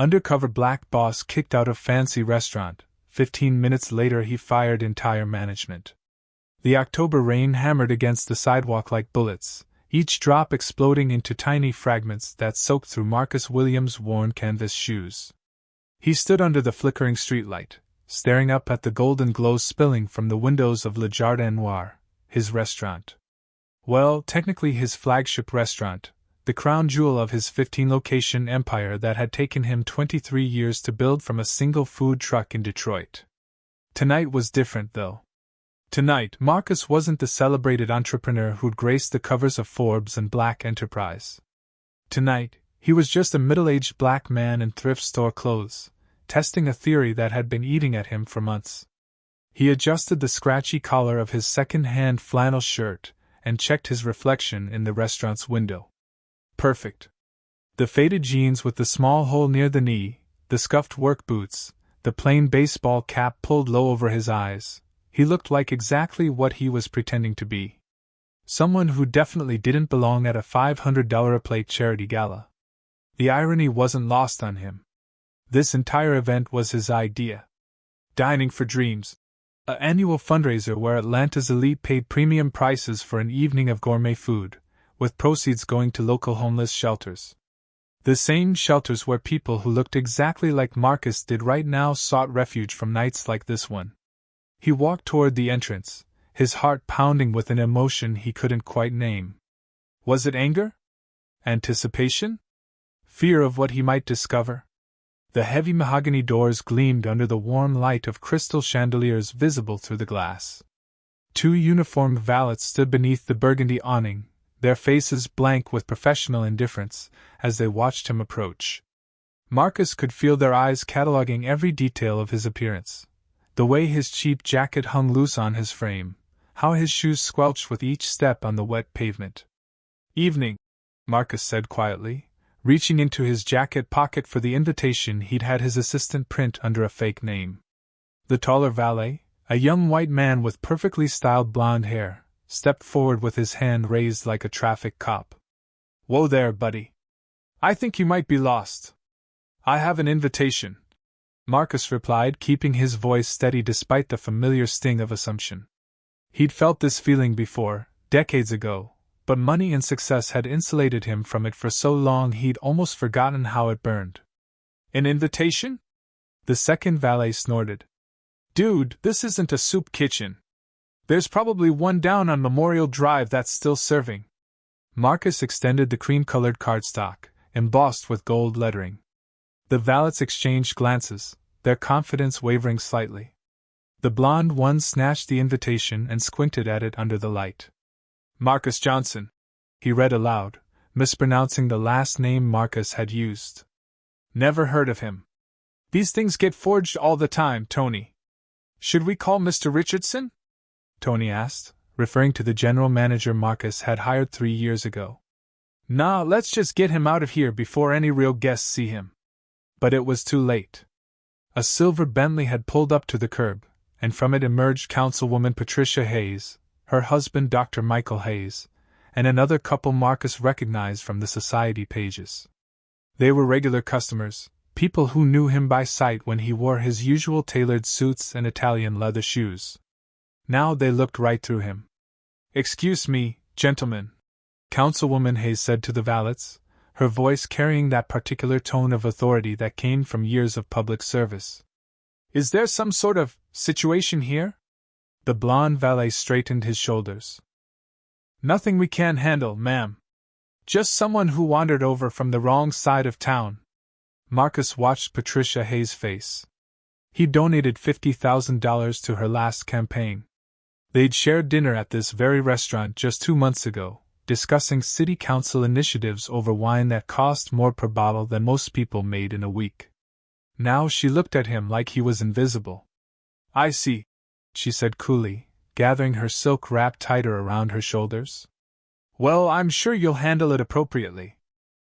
Undercover black boss kicked out of fancy restaurant. 15 minutes later he fired entire management. The October rain hammered against the sidewalk like bullets, each drop exploding into tiny fragments that soaked through Marcus Williams' worn canvas shoes. He stood under the flickering streetlight, staring up at the golden glow spilling from the windows of Le Jardin Noir, his restaurant. Well, technically his flagship restaurant, the crown jewel of his 15-location empire that had taken him 23 years to build from a single food truck in Detroit. Tonight was different, though. Tonight, Marcus wasn't the celebrated entrepreneur who'd graced the covers of Forbes and Black Enterprise. Tonight, he was just a middle-aged black man in thrift store clothes, testing a theory that had been eating at him for months. He adjusted the scratchy collar of his second-hand flannel shirt and checked his reflection in the restaurant's window. Perfect. The faded jeans with the small hole near the knee, the scuffed work boots, the plain baseball cap pulled low over his eyes. He looked like exactly what he was pretending to be. Someone who definitely didn't belong at a $500 a plate charity gala. The irony wasn't lost on him. This entire event was his idea. Dining for Dreams, an annual fundraiser where Atlanta's elite paid premium prices for an evening of gourmet food, with proceeds going to local homeless shelters. The same shelters where people who looked exactly like Marcus did right now sought refuge from nights like this one. He walked toward the entrance, his heart pounding with an emotion he couldn't quite name. Was it anger? Anticipation? Fear of what he might discover? The heavy mahogany doors gleamed under the warm light of crystal chandeliers visible through the glass. 2 uniformed valets stood beneath the burgundy awning, their faces blank with professional indifference, as they watched him approach. Marcus could feel their eyes cataloging every detail of his appearance. The way his cheap jacket hung loose on his frame, how his shoes squelched with each step on the wet pavement. "Evening," Marcus said quietly, reaching into his jacket pocket for the invitation he'd had his assistant print under a fake name. The taller valet, a young white man with perfectly styled blonde hair, stepped forward with his hand raised like a traffic cop. "Whoa there, buddy. I think you might be lost. I have an invitation," Marcus replied, keeping his voice steady despite the familiar sting of assumption. He'd felt this feeling before, decades ago, but money and success had insulated him from it for so long he'd almost forgotten how it burned. "An invitation?" The second valet snorted. "Dude, this isn't a soup kitchen. There's probably one down on Memorial Drive that's still serving." Marcus extended the cream-colored cardstock, embossed with gold lettering. The valets exchanged glances, their confidence wavering slightly. The blonde one snatched the invitation and squinted at it under the light. "Marcus Johnson," he read aloud, mispronouncing the last name Marcus had used. "Never heard of him. These things get forged all the time, Tony. Should we call Mr. Richardson?" Tony asked, referring to the general manager Marcus had hired 3 years ago. "Nah, let's just get him out of here before any real guests see him." But it was too late. A silver Bentley had pulled up to the curb, and from it emerged Councilwoman Patricia Hayes, her husband Dr. Michael Hayes, and another couple Marcus recognized from the society pages. They were regular customers, people who knew him by sight when he wore his usual tailored suits and Italian leather shoes. Now they looked right through him. "Excuse me, gentlemen," Councilwoman Hayes said to the valets, her voice carrying that particular tone of authority that came from years of public service. "Is there some sort of situation here?" The blonde valet straightened his shoulders. "Nothing we can't handle, ma'am. Just someone who wandered over from the wrong side of town." Marcus watched Patricia Hayes' face. He donated $50,000 to her last campaign. They'd shared dinner at this very restaurant just 2 months ago, discussing city council initiatives over wine that cost more per bottle than most people made in a week. Now she looked at him like he was invisible. "I see," she said coolly, gathering her silk wrap tighter around her shoulders. "Well, I'm sure you'll handle it appropriately."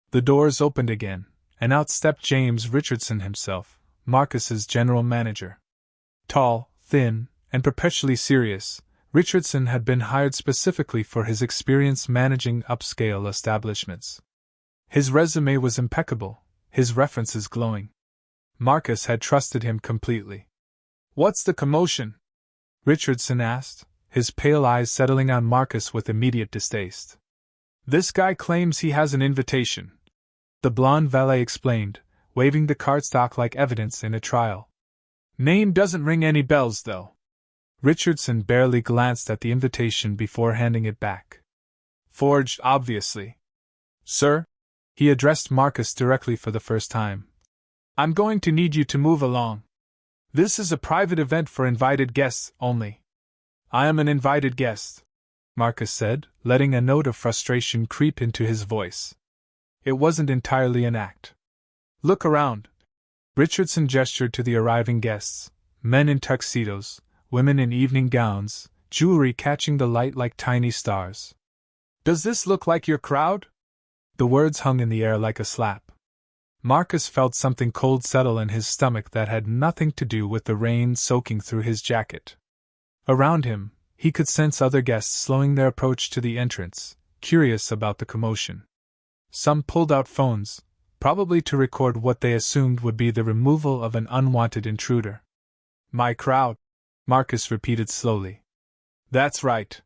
The doors opened again, and out stepped James Richardson himself, Marcus's general manager. Tall, thin, and perpetually serious, Richardson had been hired specifically for his experience managing upscale establishments. His resume was impeccable, his references glowing. Marcus had trusted him completely. "What's the commotion?" Richardson asked, his pale eyes settling on Marcus with immediate distaste. "This guy claims he has an invitation," the blonde valet explained, waving the cardstock like evidence in a trial. "Name doesn't ring any bells, though." Richardson barely glanced at the invitation before handing it back. "Forged, obviously." "Sir," he addressed Marcus directly for the first time, "I'm going to need you to move along. This is a private event for invited guests only." "I am an invited guest," Marcus said, letting a note of frustration creep into his voice. It wasn't entirely an act. "Look around." Richardson gestured to the arriving guests, men in tuxedos, women in evening gowns, jewelry catching the light like tiny stars. "Does this look like your crowd?" The words hung in the air like a slap. Marcus felt something cold settle in his stomach that had nothing to do with the rain soaking through his jacket. Around him, he could sense other guests slowing their approach to the entrance, curious about the commotion. Some pulled out phones, probably to record what they assumed would be the removal of an unwanted intruder. "My crowd," Marcus repeated slowly. "That's right.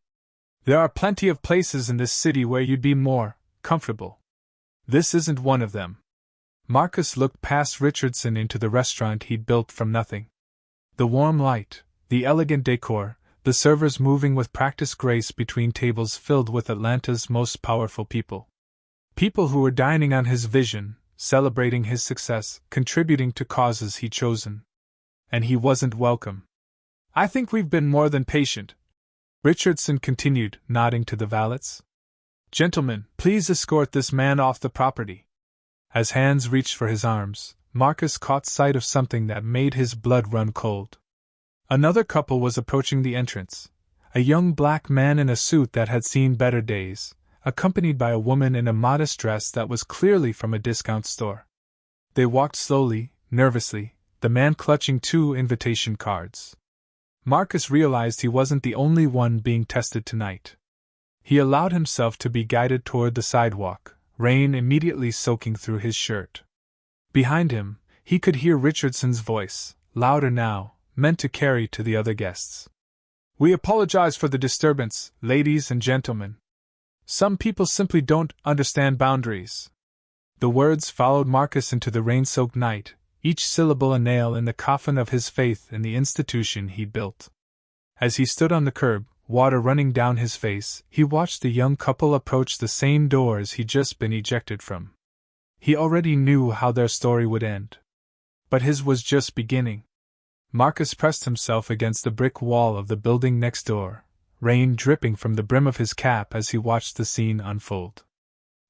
There are plenty of places in this city where you'd be more comfortable. This isn't one of them." Marcus looked past Richardson into the restaurant he'd built from nothing. The warm light, the elegant decor, the servers moving with practiced grace between tables filled with Atlanta's most powerful people. People who were dining on his vision, celebrating his success, contributing to causes he'd chosen. And he wasn't welcome. "I think we've been more than patient," Richardson continued, nodding to the valets. "Gentlemen, please escort this man off the property." As hands reached for his arms, Marcus caught sight of something that made his blood run cold. Another couple was approaching the entrance, a young black man in a suit that had seen better days, accompanied by a woman in a modest dress that was clearly from a discount store. They walked slowly, nervously, the man clutching 2 invitation cards. Marcus realized he wasn't the only one being tested tonight. He allowed himself to be guided toward the sidewalk, rain immediately soaking through his shirt. Behind him, he could hear Richardson's voice, louder now, meant to carry to the other guests. "We apologize for the disturbance, ladies and gentlemen. Some people simply don't understand boundaries." The words followed Marcus into the rain-soaked night, each syllable a nail in the coffin of his faith in the institution he'd built. As he stood on the curb, water running down his face, he watched the young couple approach the same doors he'd just been ejected from. He already knew how their story would end. But his was just beginning. Marcus pressed himself against the brick wall of the building next door, rain dripping from the brim of his cap as he watched the scene unfold.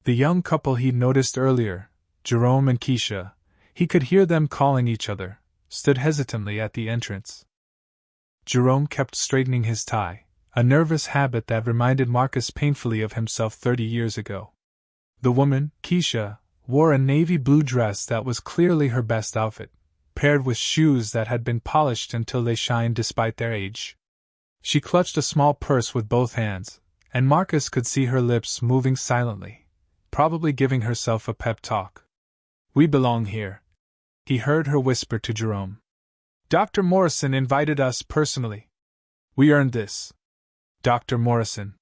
The young couple he'd noticed earlier, Jerome and Keisha, he could hear them calling each other, stood hesitantly at the entrance. Jerome kept straightening his tie, a nervous habit that reminded Marcus painfully of himself 30 years ago. The woman, Keisha, wore a navy blue dress that was clearly her best outfit, paired with shoes that had been polished until they shined despite their age. She clutched a small purse with both hands, and Marcus could see her lips moving silently, probably giving herself a pep talk. "We belong here," he heard her whisper to Jerome. "Dr. Morrison invited us personally. We earned this." Dr. Morrison.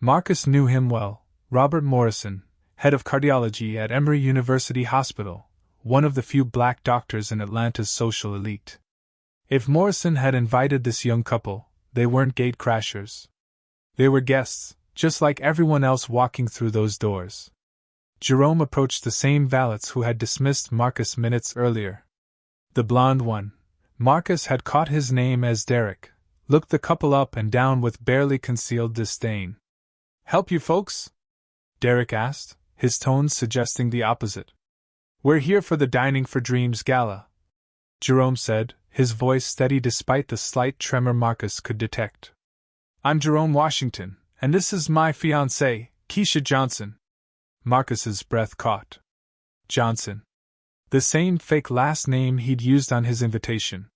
Marcus knew him well, Robert Morrison, head of cardiology at Emory University Hospital, one of the few black doctors in Atlanta's social elite. If Morrison had invited this young couple, they weren't gate crashers. They were guests, just like everyone else walking through those doors. Jerome approached the same valets who had dismissed Marcus minutes earlier. The blonde one, Marcus had caught his name as Derek, looked the couple up and down with barely concealed disdain. "Help you folks?" Derek asked, his tones suggesting the opposite. "We're here for the Dining for Dreams gala," Jerome said, his voice steady despite the slight tremor Marcus could detect. "I'm Jerome Washington, and this is my fiancée, Keisha Johnson." Marcus's breath caught. Johnson. The same fake last name he'd used on his invitation.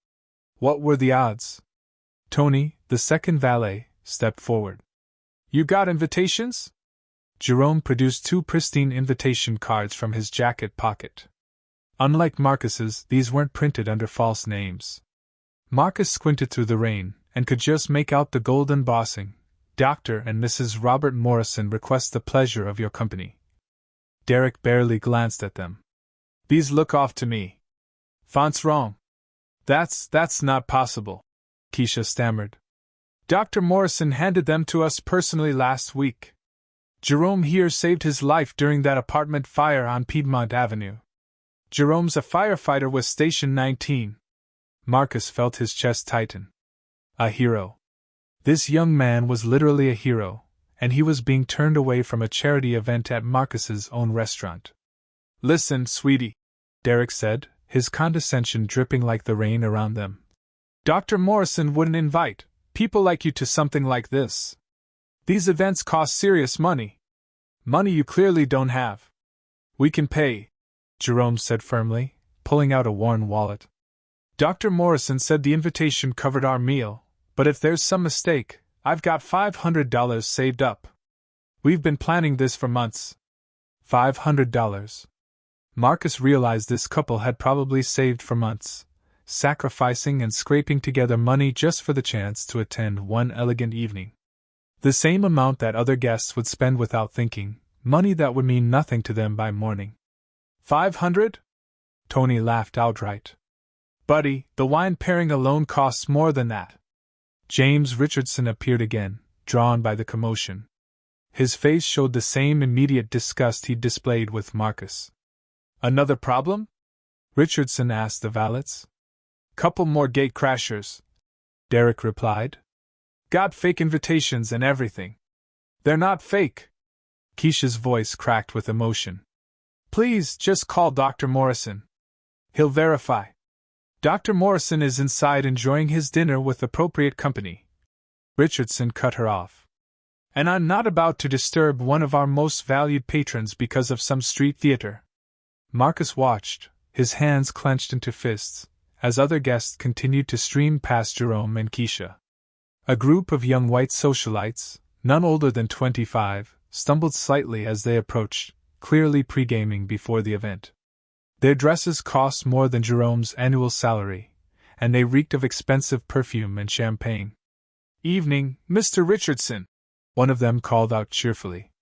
What were the odds? Tony, the second valet, stepped forward. "You got invitations?" Jerome produced 2 pristine invitation cards from his jacket pocket. Unlike Marcus's, these weren't printed under false names. Marcus squinted through the rain, and could just make out the gold embossing. Dr. and Mrs. Robert Morrison request the pleasure of your company. Derek barely glanced at them. These look off to me. Font's wrong. That's not possible, Keisha stammered. Dr. Morrison handed them to us personally last week. Jerome here saved his life during that apartment fire on Piedmont Avenue. Jerome's a firefighter with Station 19. Marcus felt his chest tighten. A hero. This young man was literally a hero, and he was being turned away from a charity event at Marcus's own restaurant. Listen, sweetie, Derek said, his condescension dripping like the rain around them. Dr. Morrison wouldn't invite people like you to something like this. These events cost serious money. Money you clearly don't have. We can pay, Jerome said firmly, pulling out a worn wallet. Dr. Morrison said the invitation covered our meal, but if there's some mistake, I've got $500 saved up. We've been planning this for months. $500. Marcus realized this couple had probably saved for months, sacrificing and scraping together money just for the chance to attend one elegant evening. The same amount that other guests would spend without thinking, money that would mean nothing to them by morning. 500? Tony laughed outright. Buddy, the wine pairing alone costs more than that. James Richardson appeared again, drawn by the commotion. His face showed the same immediate disgust he'd displayed with Marcus. Another problem? Richardson asked the valets. Couple more gate crashers, Derek replied. Got fake invitations and everything. They're not fake. Keisha's voice cracked with emotion. Please, just call Dr. Morrison. He'll verify. Dr. Morrison is inside enjoying his dinner with appropriate company. Richardson cut her off. And I'm not about to disturb one of our most valued patrons because of some street theater. Marcus watched, his hands clenched into fists, as other guests continued to stream past Jerome and Keisha. A group of young white socialites, none older than 25, stumbled slightly as they approached, clearly pre-gaming before the event. Their dresses cost more than Jerome's annual salary, and they reeked of expensive perfume and champagne. Evening, Mr. Richardson, one of them called out cheerfully.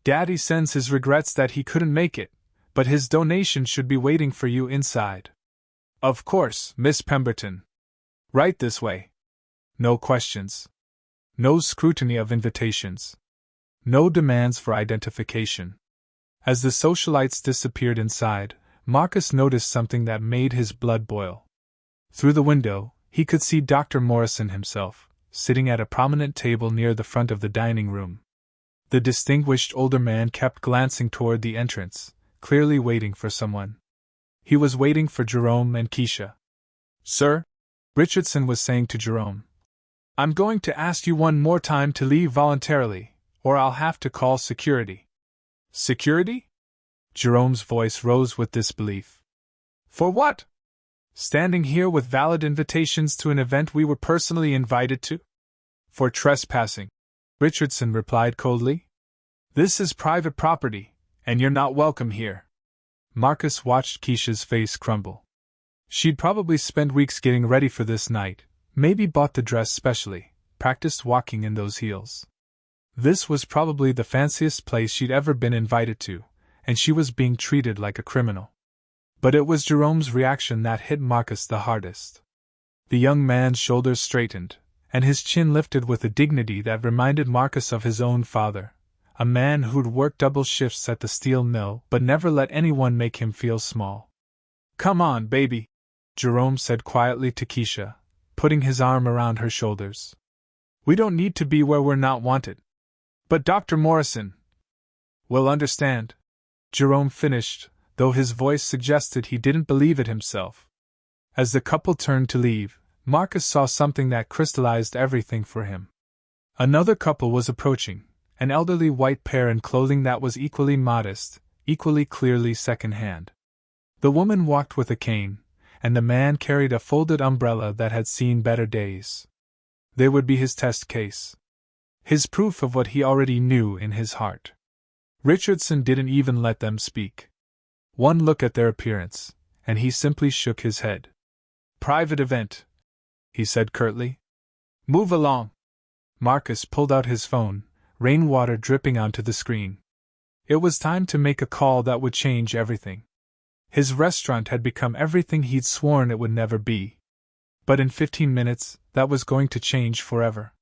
Daddy sends his regrets that he couldn't make it, but his donation should be waiting for you inside. Of course, Miss Pemberton. Right this way. No questions. No scrutiny of invitations. No demands for identification. As the socialites disappeared inside, Marcus noticed something that made his blood boil. Through the window, he could see Dr. Morrison himself, sitting at a prominent table near the front of the dining room. The distinguished older man kept glancing toward the entrance, clearly waiting for someone. He was waiting for Jerome and Keisha. Sir, Richardson was saying to Jerome, I'm going to ask you one more time to leave voluntarily, or I'll have to call security. Security? Jerome's voice rose with disbelief. For what? Standing here with valid invitations to an event we were personally invited to? For trespassing, Richardson replied coldly. This is private property, and you're not welcome here. Marcus watched Keisha's face crumble. She'd probably spent weeks getting ready for this night, maybe bought the dress specially, practiced walking in those heels. This was probably the fanciest place she'd ever been invited to, and she was being treated like a criminal. But it was Jerome's reaction that hit Marcus the hardest. The young man's shoulders straightened, and his chin lifted with a dignity that reminded Marcus of his own father, a man who'd worked double shifts at the steel mill but never let anyone make him feel small. Come on, baby, Jerome said quietly to Keisha, putting his arm around her shoulders. We don't need to be where we're not wanted. But Dr. Morrison will understand, Jerome finished, though his voice suggested he didn't believe it himself. As the couple turned to leave, Marcus saw something that crystallized everything for him. Another couple was approaching, an elderly white pair in clothing that was equally modest, equally clearly second-hand. The woman walked with a cane, and the man carried a folded umbrella that had seen better days. They would be his test case. His proof of what he already knew in his heart. Richardson didn't even let them speak. One look at their appearance, and he simply shook his head. "Private event," he said curtly. "Move along." Marcus pulled out his phone, rainwater dripping onto the screen. It was time to make a call that would change everything. His restaurant had become everything he'd sworn it would never be. But in 15 minutes, that was going to change forever.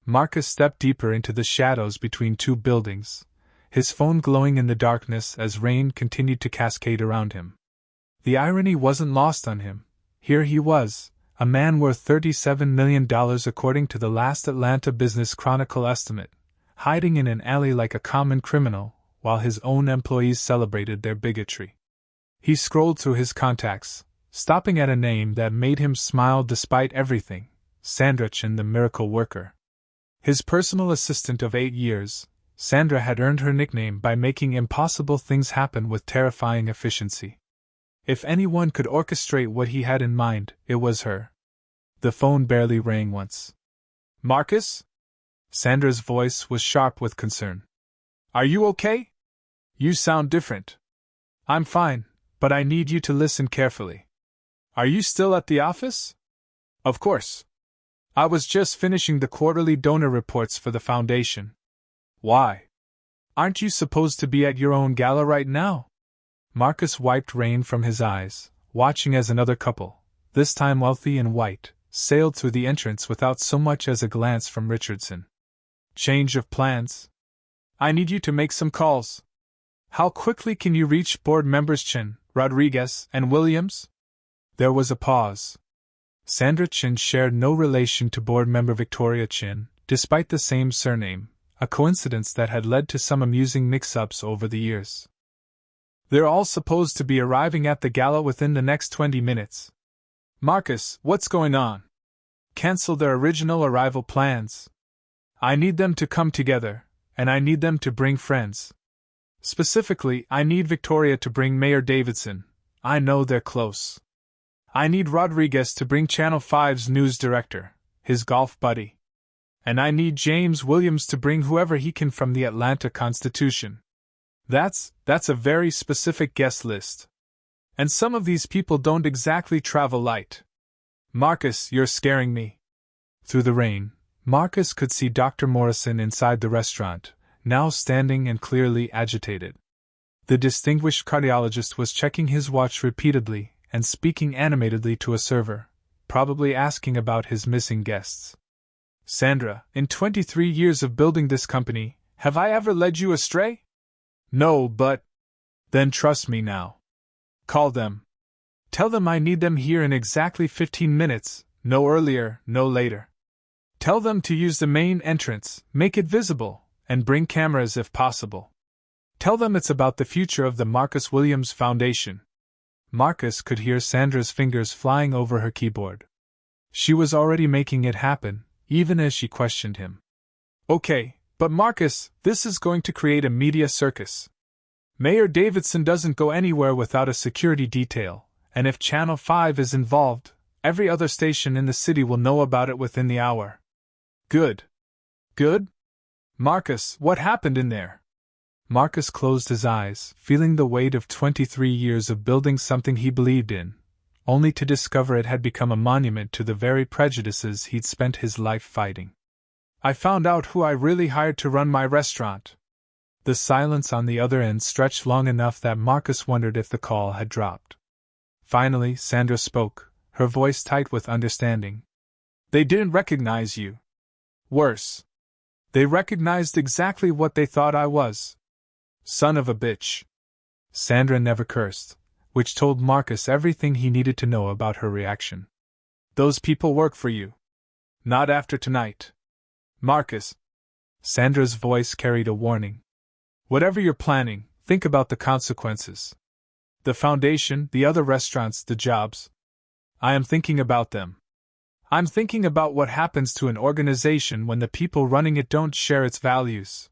Marcus stepped deeper into the shadows between two buildings, his phone glowing in the darkness as rain continued to cascade around him. The irony wasn't lost on him. Here he was, a man worth $37 million according to the last Atlanta Business Chronicle estimate, hiding in an alley like a common criminal, while his own employees celebrated their bigotry. He scrolled through his contacts, stopping at a name that made him smile despite everything: Sandra Chin, the miracle worker. His personal assistant of 8 years, Sandra had earned her nickname by making impossible things happen with terrifying efficiency. If anyone could orchestrate what he had in mind, it was her. The phone barely rang once. "Marcus?" Sandra's voice was sharp with concern. "Are you okay? You sound different." "I'm fine, but I need you to listen carefully." "Are you still at the office?" "Of course. I was just finishing the quarterly donor reports for the foundation." "Why? Aren't you supposed to be at your own gala right now?" Marcus wiped rain from his eyes, watching as another couple, this time wealthy and white, sailed through the entrance without so much as a glance from Richardson. "Change of plans? I need you to make some calls." "How quickly can you reach board members Chin, Rodriguez, and Williams?" There was a pause. Sandra Chin shared no relation to board member Victoria Chin, despite the same surname, a coincidence that had led to some amusing mix-ups over the years. "They're all supposed to be arriving at the gala within the next 20 minutes. Marcus, what's going on? Cancel their original arrival plans. I need them to come together, and I need them to bring friends. Specifically, I need Victoria to bring Mayor Davidson. I know they're close. I need Rodriguez to bring Channel 5's news director, his golf buddy. And I need James Williams to bring whoever he can from the Atlanta Constitution. That's a very specific guest list. And some of these people don't exactly travel light. Marcus, you're scaring me." Through the rain, Marcus could see Dr. Morrison inside the restaurant, now standing and clearly agitated. The distinguished cardiologist was checking his watch repeatedly and speaking animatedly to a server, probably asking about his missing guests. "Sandra, in 23 years of building this company, have I ever led you astray?" "No, but..." "Then trust me now. Call them. Tell them I need them here in exactly 15 minutes, no earlier, no later. Tell them to use the main entrance, make it visible, and bring cameras if possible. Tell them it's about the future of the Marcus Williams Foundation." Marcus could hear Sandra's fingers flying over her keyboard. She was already making it happen, even as she questioned him. "Okay, but Marcus, this is going to create a media circus. Mayor Davidson doesn't go anywhere without a security detail, and if Channel 5 is involved, every other station in the city will know about it within the hour." "Good. Good? Marcus, what happened in there?" Marcus closed his eyes, feeling the weight of 23 years of building something he believed in, only to discover it had become a monument to the very prejudices he'd spent his life fighting. "I found out who I really hired to run my restaurant." The silence on the other end stretched long enough that Marcus wondered if the call had dropped. Finally, Sandra spoke, her voice tight with understanding. "They didn't recognize you. Worse. They recognized exactly what they thought I was. Son of a bitch." Sandra never cursed, which told Marcus everything he needed to know about her reaction. "Those people work for you. Not after tonight. Marcus." Sandra's voice carried a warning. "Whatever you're planning, think about the consequences. The foundation, the other restaurants, the jobs. I am thinking about them. I'm thinking about what happens to an organization when the people running it don't share its values.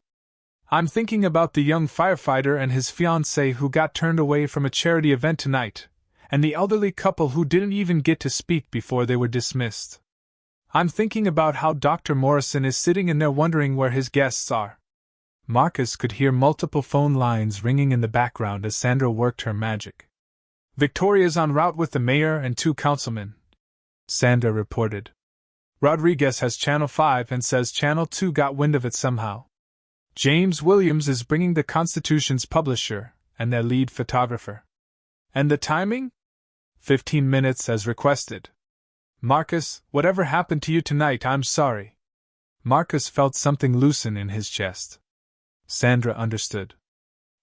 I'm thinking about the young firefighter and his fiancée who got turned away from a charity event tonight, and the elderly couple who didn't even get to speak before they were dismissed. I'm thinking about how Dr. Morrison is sitting in there wondering where his guests are. Marcus could hear multiple phone lines ringing in the background as Sandra worked her magic. "Victoria's en route with the mayor and 2 councilmen," Sandra reported. "Rodriguez has Channel 5 and says Channel 2 got wind of it somehow. James Williams is bringing the Constitution's publisher and their lead photographer." "And the timing?" 15 minutes as requested. "Marcus, whatever happened to you tonight, I'm sorry." Marcus felt something loosen in his chest. Sandra understood.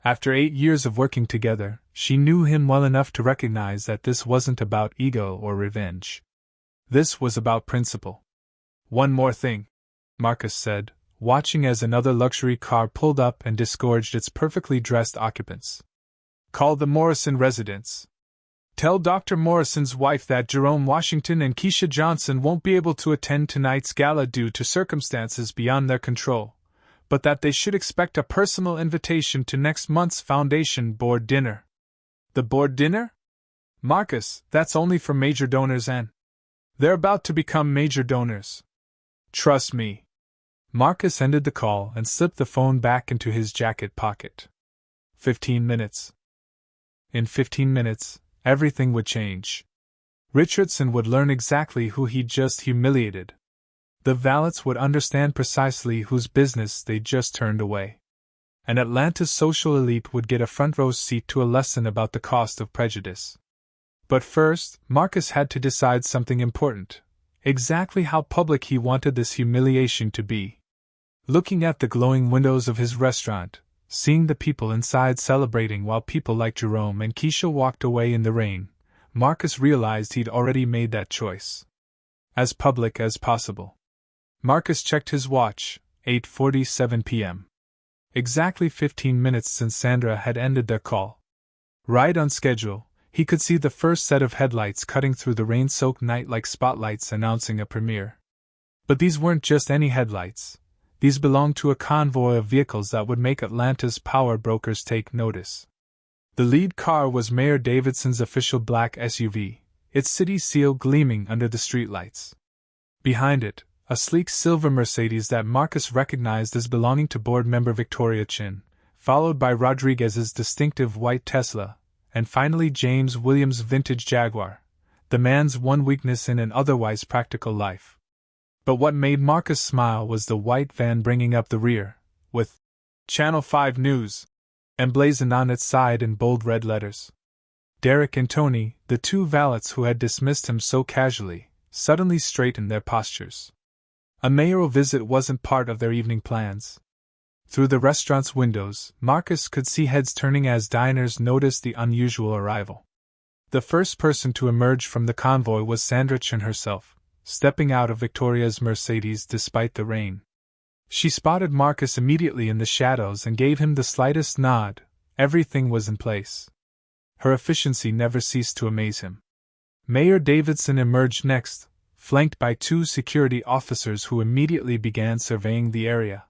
After 8 years of working together, she knew him well enough to recognize that this wasn't about ego or revenge. This was about principle. "One more thing," Marcus said, watching as another luxury car pulled up and disgorged its perfectly dressed occupants. "Call the Morrison residence. Tell Dr. Morrison's wife that Jerome Washington and Keisha Johnson won't be able to attend tonight's gala due to circumstances beyond their control, but that they should expect a personal invitation to next month's Foundation Board dinner." "The board dinner?" "Marcus, that's only for major donors and they're about to become major donors. Trust me." Marcus ended the call and slipped the phone back into his jacket pocket. 15 minutes. In 15 minutes, everything would change. Richardson would learn exactly who he'd just humiliated. The valets would understand precisely whose business they'd just turned away. And Atlanta's social elite would get a front-row seat to a lesson about the cost of prejudice. But first, Marcus had to decide something important: exactly how public he wanted this humiliation to be. Looking at the glowing windows of his restaurant, seeing the people inside celebrating while people like Jerome and Keisha walked away in the rain, Marcus realized he'd already made that choice. As public as possible. Marcus checked his watch, 8:47 p.m. Exactly 15 minutes since Sandra had ended their call. Right on schedule, he could see the first set of headlights cutting through the rain-soaked night like spotlights announcing a premiere. But these weren't just any headlights. These belonged to a convoy of vehicles that would make Atlanta's power brokers take notice. The lead car was Mayor Davidson's official black SUV, its city seal gleaming under the streetlights. Behind it, a sleek silver Mercedes that Marcus recognized as belonging to board member Victoria Chin, followed by Rodriguez's distinctive white Tesla, and finally James Williams' vintage Jaguar, the man's one weakness in an otherwise practical life. But what made Marcus smile was the white van bringing up the rear, with Channel 5 News emblazoned on its side in bold red letters. Derek and Tony, the 2 valets who had dismissed him so casually, suddenly straightened their postures. A mayoral visit wasn't part of their evening plans. Through the restaurant's windows, Marcus could see heads turning as diners noticed the unusual arrival. The first person to emerge from the convoy was Sandra Chin herself, stepping out of Victoria's Mercedes despite the rain. She spotted Marcus immediately in the shadows and gave him the slightest nod. Everything was in place. Her efficiency never ceased to amaze him. Mayor Davidson emerged next, flanked by 2 security officers who immediately began surveying the area.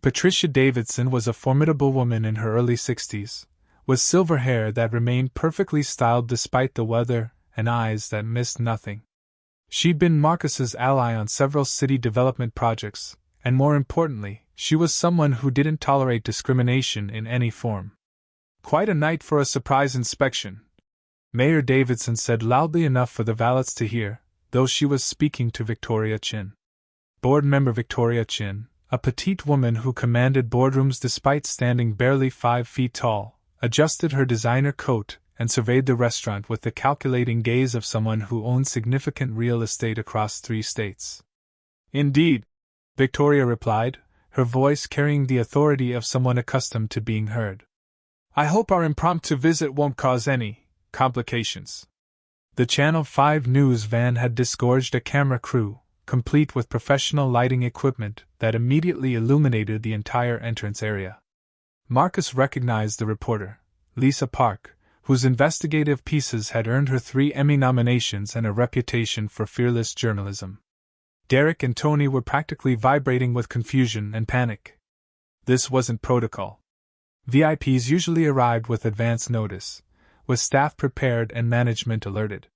Patricia Davidson was a formidable woman in her early 60s, with silver hair that remained perfectly styled despite the weather and eyes that missed nothing. She'd been Marcus's ally on several city development projects, and more importantly, she was someone who didn't tolerate discrimination in any form. "Quite a night for a surprise inspection," Mayor Davidson said loudly enough for the valets to hear, though she was speaking to Victoria Chin. Board member Victoria Chin, a petite woman who commanded boardrooms despite standing barely 5 feet tall, adjusted her designer coat and surveyed the restaurant with the calculating gaze of someone who owned significant real estate across 3 states. "Indeed," Victoria replied, her voice carrying the authority of someone accustomed to being heard. "I hope our impromptu visit won't cause any complications." The Channel 5 News van had disgorged a camera crew, complete with professional lighting equipment that immediately illuminated the entire entrance area. Marcus recognized the reporter, Lisa Park, whose investigative pieces had earned her 3 Emmy nominations and a reputation for fearless journalism. Derek and Tony were practically vibrating with confusion and panic. This wasn't protocol. VIPs usually arrived with advance notice, with staff prepared and management alerted.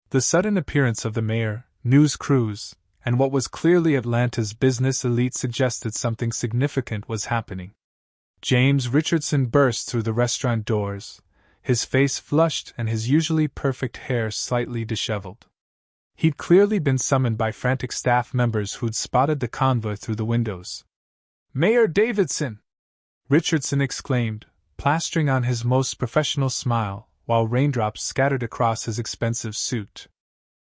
The sudden appearance of the mayor, news crews, and what was clearly Atlanta's business elite suggested something significant was happening. James Richardson burst through the restaurant doors, his face flushed and his usually perfect hair slightly disheveled. He'd clearly been summoned by frantic staff members who'd spotted the convoy through the windows. "Mayor Davidson!" Richardson exclaimed, plastering on his most professional smile, while raindrops scattered across his expensive suit.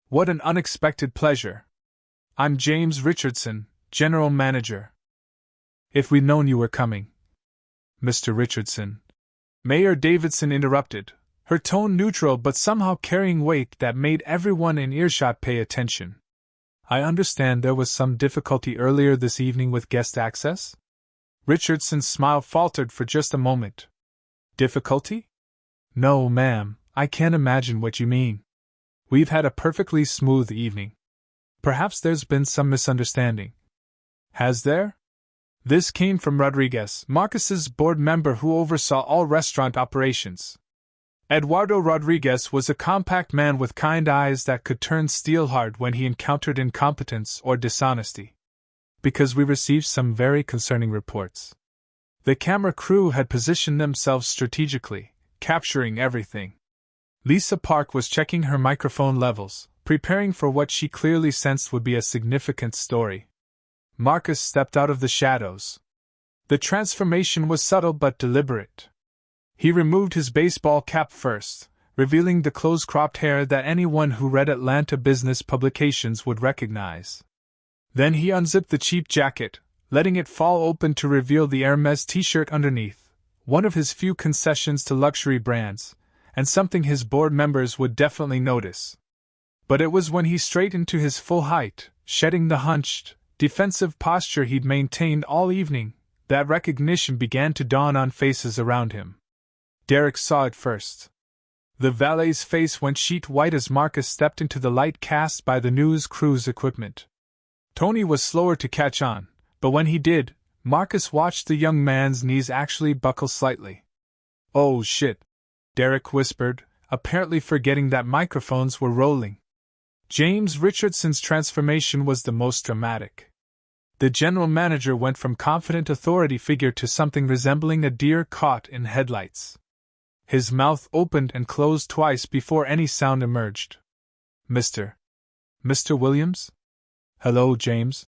"What an unexpected pleasure! I'm James Richardson, General Manager. If we'd known you were coming." "Mr. Richardson," Mayor Davidson interrupted, her tone neutral but somehow carrying weight that made everyone in earshot pay attention. "I understand there was some difficulty earlier this evening with guest access?" Richardson's smile faltered for just a moment. "Difficulty? No, ma'am, I can't imagine what you mean. We've had a perfectly smooth evening. Perhaps there's been some misunderstanding." "Has there?" This came from Rodriguez, Marcus's board member who oversaw all restaurant operations. Eduardo Rodriguez was a compact man with kind eyes that could turn steel hard when he encountered incompetence or dishonesty. "Because we received some very concerning reports." The camera crew had positioned themselves strategically, capturing everything. Lisa Park was checking her microphone levels, preparing for what she clearly sensed would be a significant story. Marcus stepped out of the shadows. The transformation was subtle but deliberate. He removed his baseball cap first, revealing the close-cropped hair that anyone who read Atlanta business publications would recognize. Then he unzipped the cheap jacket, letting it fall open to reveal the Hermes t-shirt underneath, one of his few concessions to luxury brands, and something his board members would definitely notice. But it was when he straightened to his full height, shedding the hunched, defensive posture he'd maintained all evening, that recognition began to dawn on faces around him. Derek saw it first. The valet's face went sheet white as Marcus stepped into the light cast by the news crew's equipment. Tony was slower to catch on, but when he did, Marcus watched the young man's knees actually buckle slightly. "Oh shit," Derek whispered, apparently forgetting that microphones were rolling. James Richardson's transformation was the most dramatic. The general manager went from confident authority figure to something resembling a deer caught in headlights. His mouth opened and closed twice before any sound emerged. Mr. Williams?" "Hello, James,"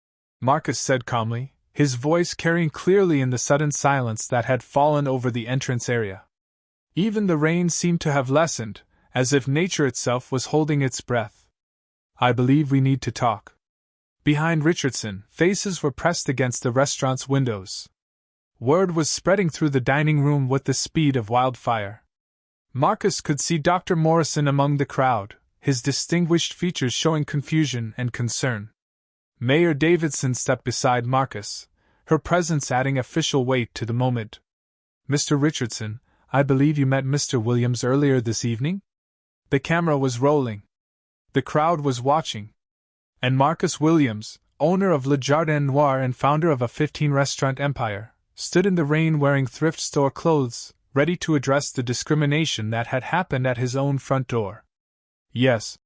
Marcus said calmly, his voice carrying clearly in the sudden silence that had fallen over the entrance area. Even the rain seemed to have lessened, as if nature itself was holding its breath. "I believe we need to talk." Behind Richardson, faces were pressed against the restaurant's windows. Word was spreading through the dining room with the speed of wildfire. Marcus could see Dr. Morrison among the crowd, his distinguished features showing confusion and concern. Mayor Davidson stepped beside Marcus, her presence adding official weight to the moment. "Mr. Richardson, I believe you met Mr. Williams earlier this evening?" The camera was rolling. The crowd was watching. And Marcus Williams, owner of Le Jardin Noir and founder of a 15-restaurant empire, stood in the rain wearing thrift store clothes, ready to address the discrimination that had happened at his own front door. "Yes,"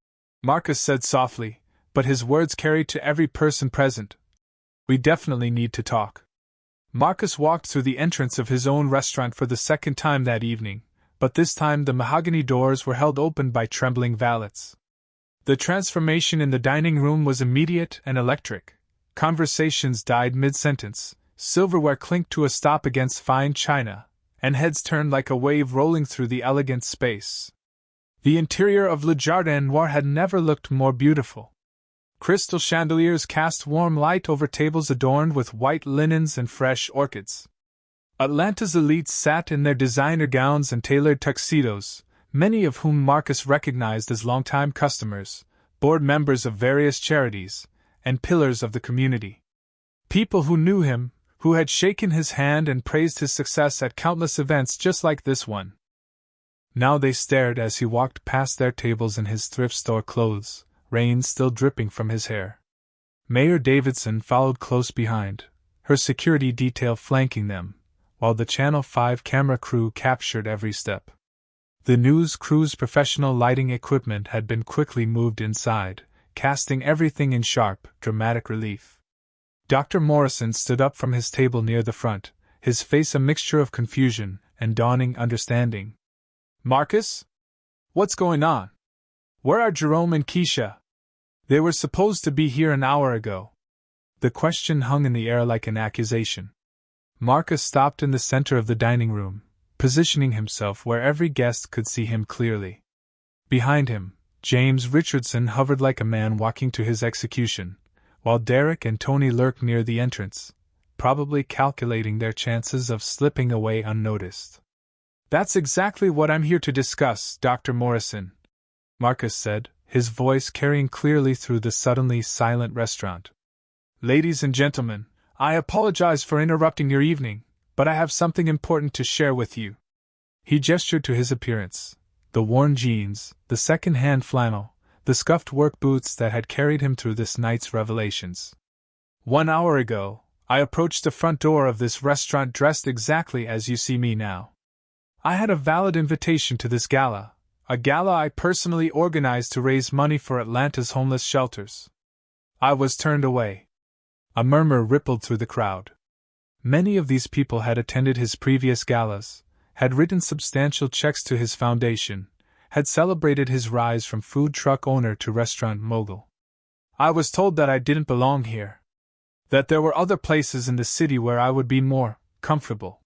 Marcus said softly, but his words carried to every person present. "We definitely need to talk." Marcus walked through the entrance of his own restaurant for the second time that evening, but this time the mahogany doors were held open by trembling valets. The transformation in the dining room was immediate and electric. Conversations died mid-sentence, silverware clinked to a stop against fine china, and heads turned like a wave rolling through the elegant space. The interior of Le Jardin Noir had never looked more beautiful. Crystal chandeliers cast warm light over tables adorned with white linens and fresh orchids. Atlanta's elites sat in their designer gowns and tailored tuxedos, many of whom Marcus recognized as longtime customers, board members of various charities, and pillars of the community. People who knew him, who had shaken his hand and praised his success at countless events just like this one. Now they stared as he walked past their tables in his thrift store clothes, rain still dripping from his hair. Mayor Davidson followed close behind, her security detail flanking them, while the Channel 5 camera crew captured every step. The news crew's professional lighting equipment had been quickly moved inside, casting everything in sharp, dramatic relief. Dr. Morrison stood up from his table near the front, his face a mixture of confusion and dawning understanding. Marcus? What's going on? Where are Jerome and Keisha? They were supposed to be here an hour ago. The question hung in the air like an accusation. Marcus stopped in the center of the dining room, positioning himself where every guest could see him clearly. Behind him, James Richardson hovered like a man walking to his execution, while Derek and Tony lurked near the entrance, probably calculating their chances of slipping away unnoticed. "That's exactly what I'm here to discuss, Dr. Morrison," Marcus said, his voice carrying clearly through the suddenly silent restaurant. "Ladies and gentlemen, I apologize for interrupting your evening, but I have something important to share with you." He gestured to his appearance, the worn jeans, the second-hand flannel, the scuffed work boots that had carried him through this night's revelations. "1 hour ago, I approached the front door of this restaurant dressed exactly as you see me now. I had a valid invitation to this gala, a gala I personally organized to raise money for Atlanta's homeless shelters. I was turned away." A murmur rippled through the crowd. Many of these people had attended his previous galas, had written substantial checks to his foundation, had celebrated his rise from food truck owner to restaurant mogul. "I was told that I didn't belong here. That there were other places in the city where I would be more comfortable."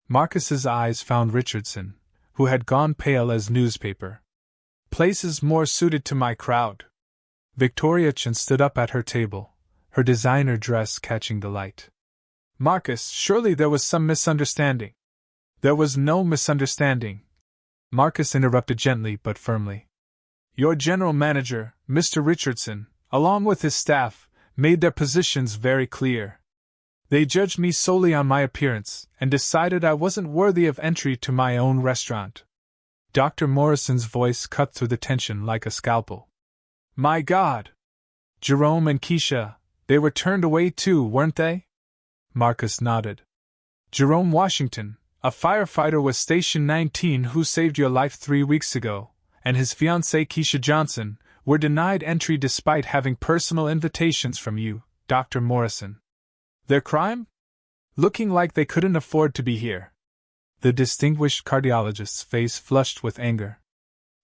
Marcus's eyes found Richardson, who had gone pale as newspaper. "Places more suited to my crowd." Victoria Chen stood up at her table, her designer dress catching the light. "Marcus, surely there was some misunderstanding." "There was no misunderstanding," Marcus interrupted gently but firmly. "Your general manager, Mr. Richardson, along with his staff, made their positions very clear. They judged me solely on my appearance and decided I wasn't worthy of entry to my own restaurant." Dr. Morrison's voice cut through the tension like a scalpel. "My God! Jerome and Keisha, they were turned away too, weren't they?" Marcus nodded. "Jerome Washington, a firefighter with Station 19 who saved your life 3 weeks ago, and his fiancée Keisha Johnson, were denied entry despite having personal invitations from you, Dr. Morrison. Their crime? Looking like they couldn't afford to be here." The distinguished cardiologist's face flushed with anger.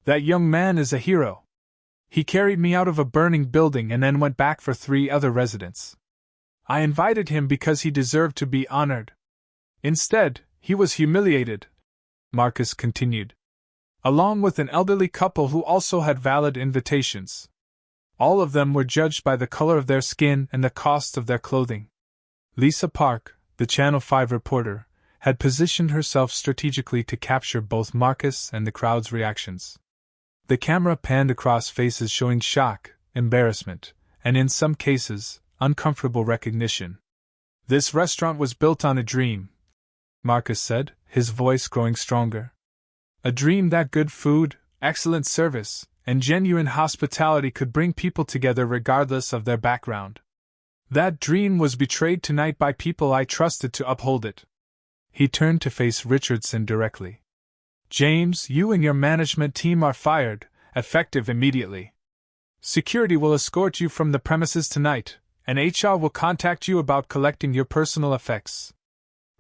"That young man is a hero. He carried me out of a burning building and then went back for 3 other residents. I invited him because he deserved to be honored. Instead, he was humiliated," Marcus continued, "along with an elderly couple who also had valid invitations. All of them were judged by the color of their skin and the cost of their clothing." Lisa Park, the Channel 5 reporter, had positioned herself strategically to capture both Marcus and the crowd's reactions. The camera panned across faces showing shock, embarrassment, and in some cases, uncomfortable recognition. "This restaurant was built on a dream," Marcus said, his voice growing stronger. "A dream that good food, excellent service, and genuine hospitality could bring people together regardless of their background. That dream was betrayed tonight by people I trusted to uphold it." He turned to face Richardson directly. "James, you and your management team are fired, effective immediately. Security will escort you from the premises tonight, and HR will contact you about collecting your personal effects."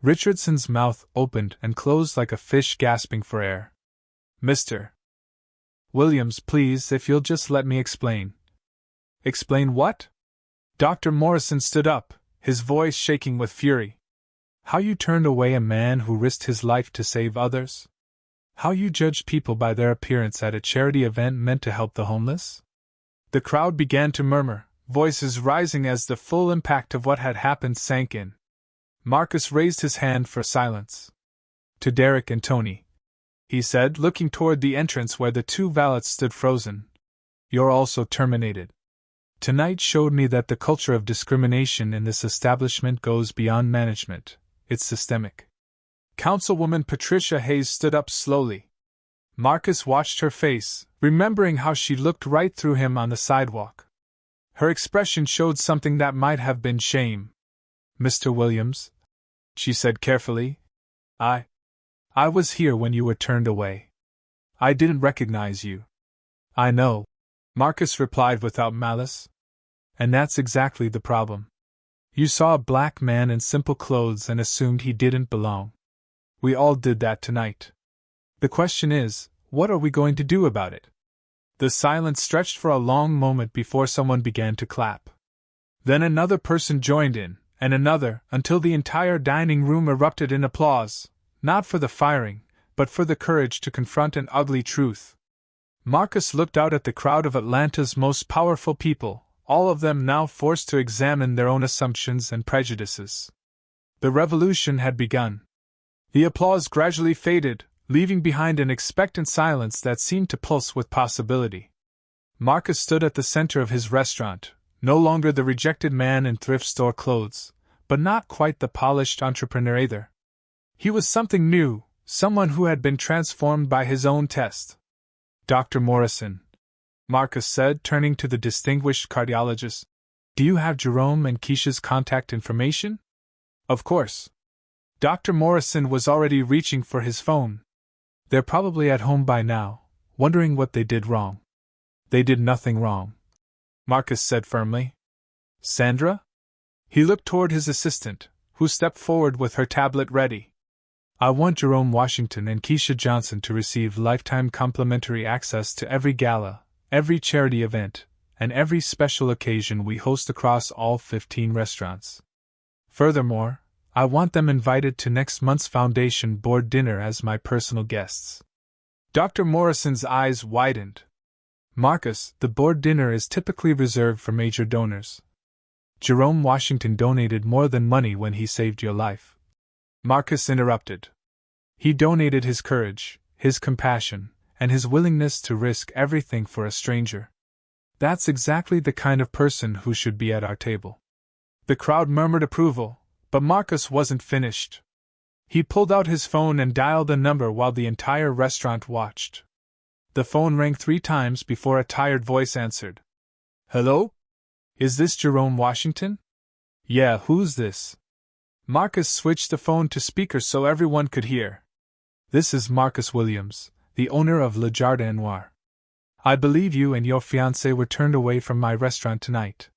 Richardson's mouth opened and closed like a fish gasping for air. "Mr. Williams, please, if you'll just let me explain." "Explain what?" Dr. Morrison stood up, his voice shaking with fury. "How you turned away a man who risked his life to save others? How you judged people by their appearance at a charity event meant to help the homeless?" The crowd began to murmur, voices rising as the full impact of what had happened sank in. Marcus raised his hand for silence. "To Derek and Tony," he said, looking toward the entrance where the 2 valets stood frozen, "you're also terminated. Tonight showed me that the culture of discrimination in this establishment goes beyond management, it's systemic." Councilwoman Patricia Hayes stood up slowly. Marcus watched her face, remembering how she looked right through him on the sidewalk. Her expression showed something that might have been shame. "Mr. Williams," she said carefully, I was here when you were turned away. I didn't recognize you." "I know," Marcus replied without malice. "And that's exactly the problem. You saw a black man in simple clothes and assumed he didn't belong. We all did that tonight. The question is, what are we going to do about it? The silence stretched for a long moment before someone began to clap. Then another person joined in, and another, until the entire dining room erupted in applause, not for the firing, but for the courage to confront an ugly truth. Marcus looked out at the crowd of Atlanta's most powerful people, all of them now forced to examine their own assumptions and prejudices. The revolution had begun. The applause gradually faded, leaving behind an expectant silence that seemed to pulse with possibility. Marcus stood at the center of his restaurant, no longer the rejected man in thrift store clothes, but not quite the polished entrepreneur either. He was something new, someone who had been transformed by his own test. Dr. Morrison, Marcus said, turning to the distinguished cardiologist, do you have Jerome and Keisha's contact information? Of course. Dr. Morrison was already reaching for his phone. They're probably at home by now, wondering what they did wrong. They did nothing wrong, Marcus said firmly. Sandra? He looked toward his assistant, who stepped forward with her tablet ready. I want Jerome Washington and Keisha Johnson to receive lifetime complimentary access to every gala, every charity event, and every special occasion we host across all 15 restaurants. Furthermore, I want them invited to next month's Foundation Board dinner as my personal guests. Dr. Morrison's eyes widened. Marcus, the board dinner is typically reserved for major donors. Jerome Washington donated more than money when he saved your life. Marcus interrupted. He donated his courage, his compassion, and his willingness to risk everything for a stranger. That's exactly the kind of person who should be at our table. The crowd murmured approval, but Marcus wasn't finished. He pulled out his phone and dialed a number while the entire restaurant watched. The phone rang 3 times before a tired voice answered. Hello? Is this Jerome Washington? Yeah, who's this? Marcus switched the phone to speaker so everyone could hear. This is Marcus Williams, the owner of Le Jardin Noir. I believe you and your fiancé were turned away from my restaurant tonight.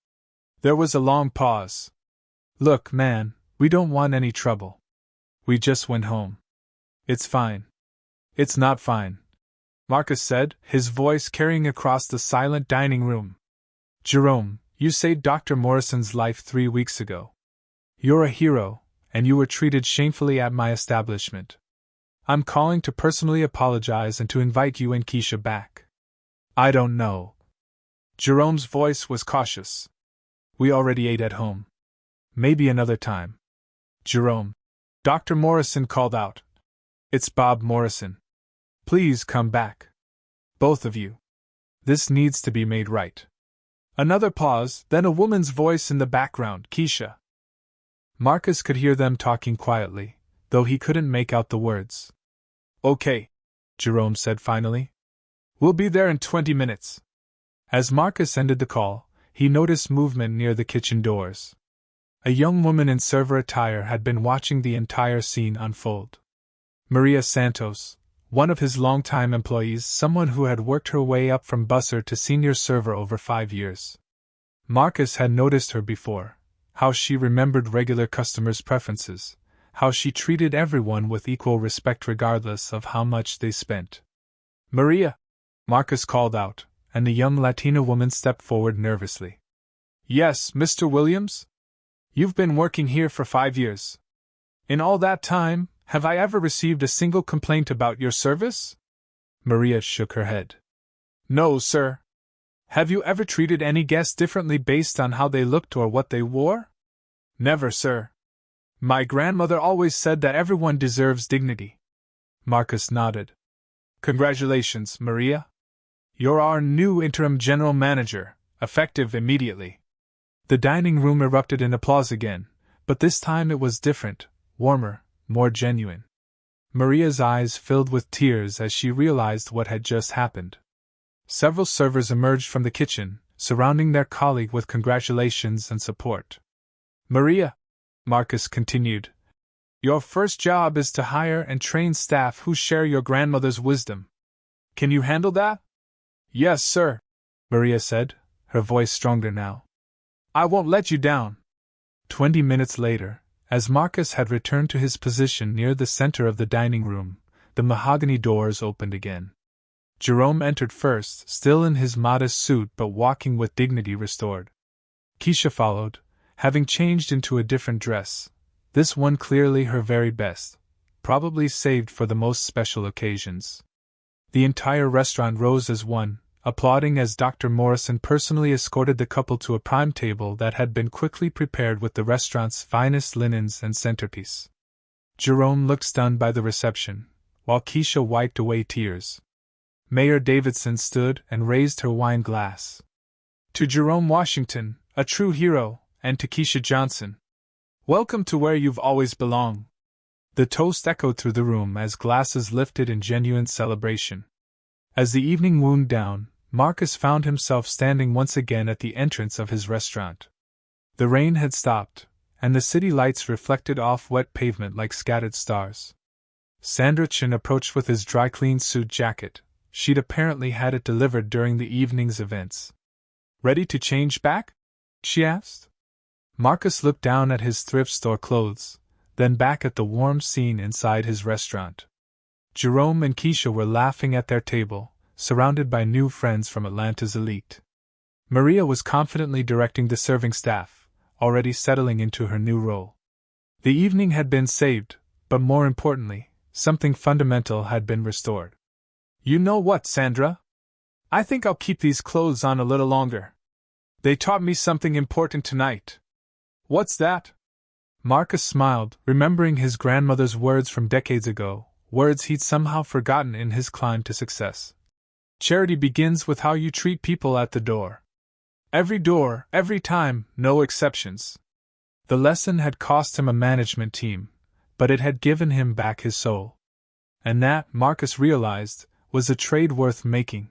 There was a long pause. Look, man, we don't want any trouble. We just went home. It's fine. It's not fine, Marcus said, his voice carrying across the silent dining room. Jerome, you saved Dr. Morrison's life 3 weeks ago. You're a hero, and you were treated shamefully at my establishment. I'm calling to personally apologize and to invite you and Keisha back. I don't know. Jerome's voice was cautious. We already ate at home. Maybe another time. Jerome. Dr. Morrison called out. It's Bob Morrison. Please come back. Both of you. This needs to be made right. Another pause, then a woman's voice in the background, Keisha. Marcus could hear them talking quietly, though he couldn't make out the words. Okay, Jerome said finally. We'll be there in 20 minutes. As Marcus ended the call, he noticed movement near the kitchen doors. A young woman in server attire had been watching the entire scene unfold. Maria Santos, one of his longtime employees, someone who had worked her way up from busser to senior server over 5 years. Marcus had noticed her before, how she remembered regular customers' preferences, how she treated everyone with equal respect regardless of how much they spent. Maria, Marcus called out, and the young Latina woman stepped forward nervously. Yes, Mr. Williams? You've been working here for 5 years. In all that time, have I ever received a single complaint about your service? Maria shook her head. No, sir. Have you ever treated any guest differently based on how they looked or what they wore? Never, sir. My grandmother always said that everyone deserves dignity. Marcus nodded. Congratulations, Maria. You're our new interim general manager, effective immediately. The dining room erupted in applause again, but this time it was different, warmer, more genuine. Maria's eyes filled with tears as she realized what had just happened. Several servers emerged from the kitchen, surrounding their colleague with congratulations and support. Maria, Marcus continued, your first job is to hire and train staff who share your grandmother's wisdom. Can you handle that? Yes, sir, Maria said, her voice stronger now. I won't let you down. 20 minutes later, as Marcus had returned to his position near the center of the dining room, the mahogany doors opened again. Jerome entered first, still in his modest suit but walking with dignity restored. Keisha followed, having changed into a different dress, this one clearly her very best, probably saved for the most special occasions. The entire restaurant rose as one, applauding as Dr. Morrison personally escorted the couple to a prime table that had been quickly prepared with the restaurant's finest linens and centerpiece. Jerome looked stunned by the reception, while Keisha wiped away tears. Mayor Davidson stood and raised her wine glass. To Jerome Washington, a true hero, and to Keisha Johnson. Welcome to where you've always belonged. The toast echoed through the room as glasses lifted in genuine celebration. As the evening wound down, Marcus found himself standing once again at the entrance of his restaurant. The rain had stopped, and the city lights reflected off wet pavement like scattered stars. Sandra Chin approached with his dry-cleaned suit jacket. She'd apparently had it delivered during the evening's events. Ready to change back? She asked. Marcus looked down at his thrift store clothes, then back at the warm scene inside his restaurant. Jerome and Keisha were laughing at their table, surrounded by new friends from Atlanta's elite. Maria was confidently directing the serving staff, already settling into her new role. The evening had been saved, but more importantly, something fundamental had been restored. You know what, Sandra? I think I'll keep these clothes on a little longer. They taught me something important tonight. What's that? Marcus smiled, remembering his grandmother's words from decades ago, words he'd somehow forgotten in his climb to success. Charity begins with how you treat people at the door. Every door, every time, no exceptions. The lesson had cost him a management team, but it had given him back his soul. And that, Marcus realized, was a trade worth making.